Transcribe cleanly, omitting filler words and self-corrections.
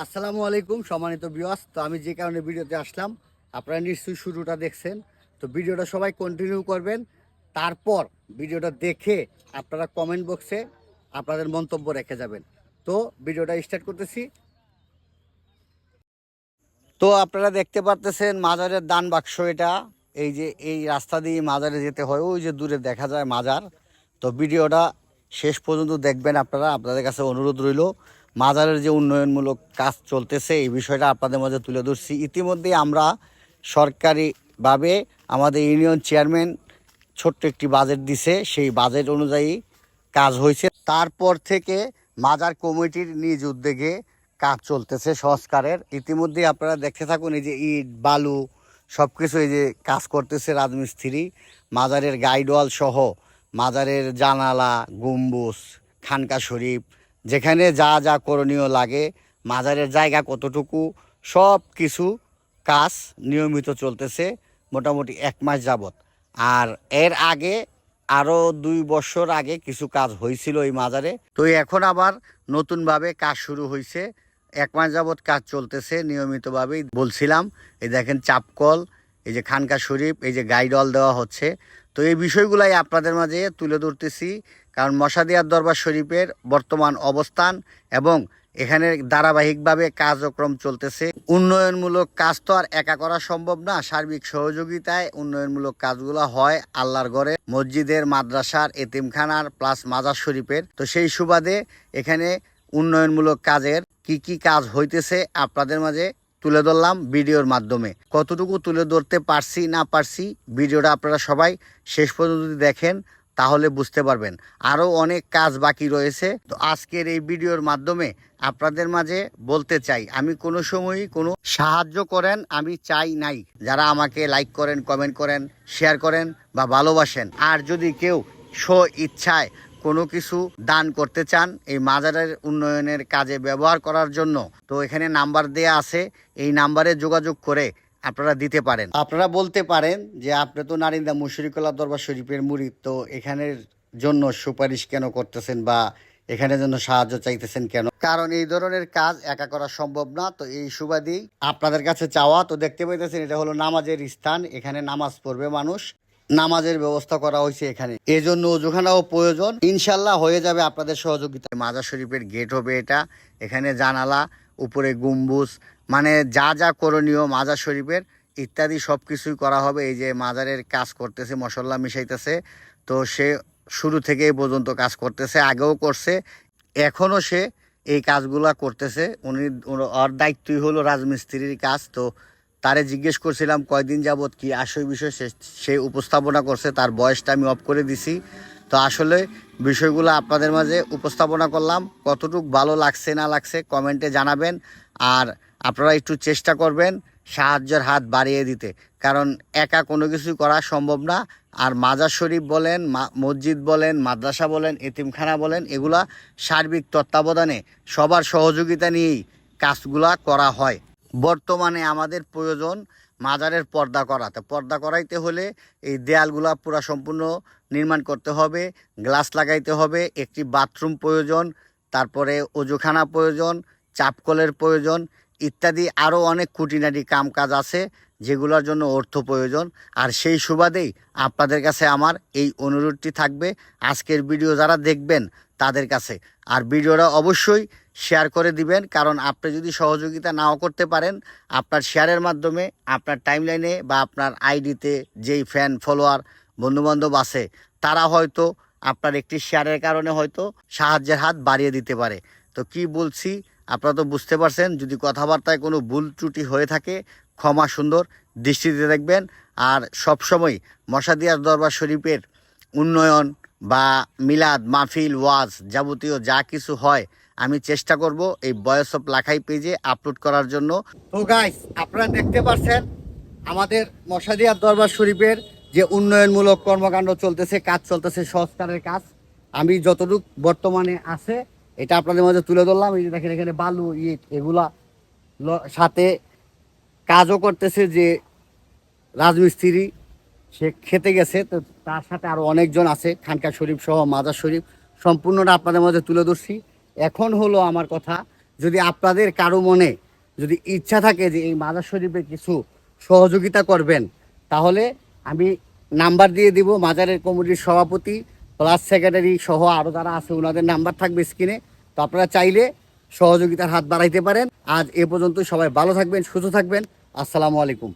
আসসালামু আলাইকুম সম্মানিত ভিউয়ার্স। তো আমি যে কারণে ভিডিওতে আসলাম আপনারা নিশ্চয়ই শুরুটা দেখছেন। তো ভিডিওটা সবাই কন্টিনিউ করবেন। তারপর ভিডিওটা দেখে আপনারা কমেন্ট বক্সে আপনাদের মন্তব্য রেখে যাবেন। তো ভিডিওটা স্টার্ট করতেছি। তো আপনারা দেখতে পারতেছেন মাজারের দান বাক্স এটা। এই যে এই রাস্তা দিয়ে মাজারে যেতে হয়, ওই যে দূরে দেখা যায় মাজার। তো ভিডিওটা শেষ পর্যন্ত দেখবেন আপনারা। আপনাদের কাছে অনুরোধ রইল, মাজারের যে উন্নয়নমূলক কাজ চলতেছে এই বিষয়টা আপনাদের মাঝে তুলে ধরছি। ইতিমধ্যে আমরা সরকারিভাবে আমাদের ইউনিয়ন চেয়ারম্যান ছোট্ট একটি বাজেট দিছে, সেই বাজেট অনুযায়ী কাজ হয়েছে। তারপর থেকে মাজার কমিটির নিজ উদ্যোগে কাজ চলতেছে সংস্কারের। ইতিমধ্যে আপনারা দেখতে থাকুন, এই যে ইট বালু সব কিছু এই যে কাজ করতেছে রাজমিস্ত্রি। মাজারের গাইডওয়াল সহ মাজারের জানালা, গম্বুজ, খানকা শরীফ, যেখানে যা যা করণীয় লাগে, মাজারের জায়গা কতটুকু, সব কিছু কাজ নিয়মিত চলতেছে মোটামুটি 1 মাস যাবত। আর এর আগে আরও 2 বছর আগে কিছু কাজ হয়েছিল এই মাজারে। তো এখন আবার নতুনভাবে কাজ শুরু হয়েছে। 1 মাস যাবত কাজ চলতেছে নিয়মিতভাবেই। বলছিলাম এই দেখেন চাপকল, এই যে খানকা শরীফ, এই যে গাইডওয়াল দেওয়া হচ্ছে। তো এই বিষয়গুলাই আপনাদের মাঝে তুলে ধরতেছি, কারণ মশাদিয়ার দরবার শরীফের বর্তমান অবস্থান এবং এখানে ধারাবাহিকভাবে কার্যক্রম চলতেছে। উন্নয়নমূলক কাজ তো আর একা করা সম্ভব না, সার্বিক সহযোগিতায় উন্নয়নমূলক কাজগুলো হয় আল্লাহর ঘরে, মসজিদের, মাদ্রাসার, এতিমখানার প্লাস মাজার শরীফের। তো সেই সুবাদে এখানে উন্নয়নমূলক কাজের কি কি কাজ হইতেছে আপনাদের মাঝে তুলে ধরলাম ভিডিওর মাধ্যমে। কতটুকু তুলে ধরতে পারছি না পারছি ভিডিওটা আপনারা সবাই শেষ পর্যন্ত যদি দেখেন তাহলে বুঝতে পারবেন। আরও অনেক কাজ বাকি রয়েছে। তো আজকের এই ভিডিওর মাধ্যমে আপনাদের মাঝে বলতে চাই, আমি কোনো সময়ই কোনো সাহায্য করেন আমি চাই নাই। যারা আমাকে লাইক করেন, কমেন্ট করেন, শেয়ার করেন বা ভালোবাসেন, আর যদি কেউ স্ব ইচ্ছায় কোনো কিছু দান করতে চান এই মাজারের উন্নয়নের কাজে ব্যবহার করার জন্য, তো এখানে নাম্বার দেয়া আছে, এই নাম্বারে যোগাযোগ করে আপনারা দিতে পারেন। আপনারা বলতে পারেন যে আপনি তো নারিন্দা মুশরিকুল্লাহ দরবার শরীফের মুরিদ, তো এখানের জন্য সুপারিশ কেন করতেছেন বা এখানের জন্য সাহায্য চাইতেছেন কেন? কারণ এই ধরনের কাজ একা করা সম্ভব না। তো এই সুবাদেই আপনাদের কাছে চাওয়া। তো দেখতে পাইতেছেন এটা হলো নামাজের স্থান, এখানে নামাজ পড়বে মানুষ, নামাজের ব্যবস্থা করা হয়েছে এখানে, এজন্য ওযুখানাও প্রয়োজন। ইনশাল্লাহ হয়ে যাবে আপনাদের সহযোগিতায়। মাজার শরীফের গেট হবে এটা, এখানে জানালা, উপরে গম্বুজ, মানে যা যা করণীয় মাজার শরীফের ইত্যাদি সব কিছুই করা হবে। এই যে মাজারের কাজ করতেছে, মশলা মিশাইতেছে, তো সে শুরু থেকে এই পর্যন্ত কাজ করতেছে, আগেও করছে, এখনও সে এই কাজগুলা করতেছে। ওর দায়িত্বই হলো রাজমিস্ত্রির কাজ। তো তারে জিজ্ঞেস করছিলাম কয়দিন যাবত কি আসল বিষয় সে উপস্থাপনা করছে, তার বয়সটা আমি অফ করে দিছি। তো আসলে বিষয়গুলো আপনাদের মাঝে উপস্থাপনা করলাম। কতটুকু ভালো লাগছে না লাগছে কমেন্টে জানাবেন। আর আপনারা একটু চেষ্টা করবেন সাহায্যের হাত বাড়িয়ে দিতে, কারণ একা কোনো কিছু করা সম্ভব না। আর মাজার শরীফ বলেন, মসজিদ বলেন, মাদ্রাসা বলেন, এতিমখানা বলেন, এগুলা সার্বিক তত্ত্বাবধানে সবার সহযোগিতা নিয়েই কাজগুলা করা হয়। বর্তমানে আমাদের প্রয়োজন মাজারের পর্দা করা। তো পর্দা করাইতে হলে এই দেয়ালগুলা পুরা সম্পূর্ণ নির্মাণ করতে হবে, গ্লাস লাগাইতে হবে, একটি বাথরুম প্রয়োজন, তারপরে ওযুখানা প্রয়োজন, চাপকলের প্রয়োজন ইত্যাদি আরও অনেক খুঁটিনাটি কাম কাজ আছে যেগুলোর জন্য অর্থ প্রয়োজন। আর সেই সুবাদেই আপনাদের কাছে আমার এই অনুরোধটি থাকবে আজকের ভিডিও যারা দেখবেন তাদের কাছে। আর ভিডিওটা অবশ্যই শেয়ার করে দিবেন, কারণ আপনি যদি সহযোগিতা নাও করতে পারেন, আপনার শেয়ারের মাধ্যমে আপনার টাইমলাইনে বা আপনার আইডিতে যেই ফ্যান ফলোয়ার বন্ধুবান্ধব আছে তারা হয়তো আপনার একটি শেয়ারের কারণে হয়তো সাহায্যের হাত বাড়িয়ে দিতে পারে। তো কি বলছি আপনারা তো বুঝতে পারছেন। যদি কথাবার্তায় কোনো ভুল ত্রুটি হয়ে থাকে ক্ষমা সুন্দর দৃষ্টিতে দেখবেন। আর সবসময় মশাদিয়ার দরবার শরীফের উন্নয়ন বা মিলাদ মাহফিল ওয়াজ যাবতীয় যা কিছু হয় আমি চেষ্টা করব এই ভয়েস অফ লাখাই পেজে আপলোড করার জন্য। তো গাইস আপনারা দেখতে পাচ্ছেন আমাদের মশাদিয়ার দরবার শরীফের যে উন্নয়নমূলক কর্মকাণ্ড চলতেছে, কাজ চলতেছে, সংস্কারের কাজ। আমি যতটুকু বর্তমানে আছে এটা আপনাদের মাঝে তুলে ধরলাম। এই যে দেখেন এখানে বালু, ইট, এগুলা সাথে কাজও করতেছে যে রাজমিস্ত্রি, সে খেতে গেছে। তো তার সাথে আরও অনেকজন আছে, খানকা শরীফ সহ মাজার শরীফ সম্পূর্ণটা আপনাদের মাঝে তুলে ধরছি। এখন হলো আমার কথা যদি আপনাদের কারো মনে যদি ইচ্ছা থাকে যে এই মাজার শরীফে কিছু সহযোগিতা করবেন, তাহলে আমি নাম্বার দিয়ে দিব। মাজারের কমিটির সভাপতি প্লাস সেক্রেটারি সহ আরও যারা আছে ওনাদের নাম্বার থাকবে স্ক্রিনে। তো আপনারা চাইলে সহযোগিতার হাত বাড়াইতে পারেন। আজ এ পর্যন্ত, সবাই ভালো থাকবেন, সুস্থ থাকবেন। আসসালামু আলাইকুম।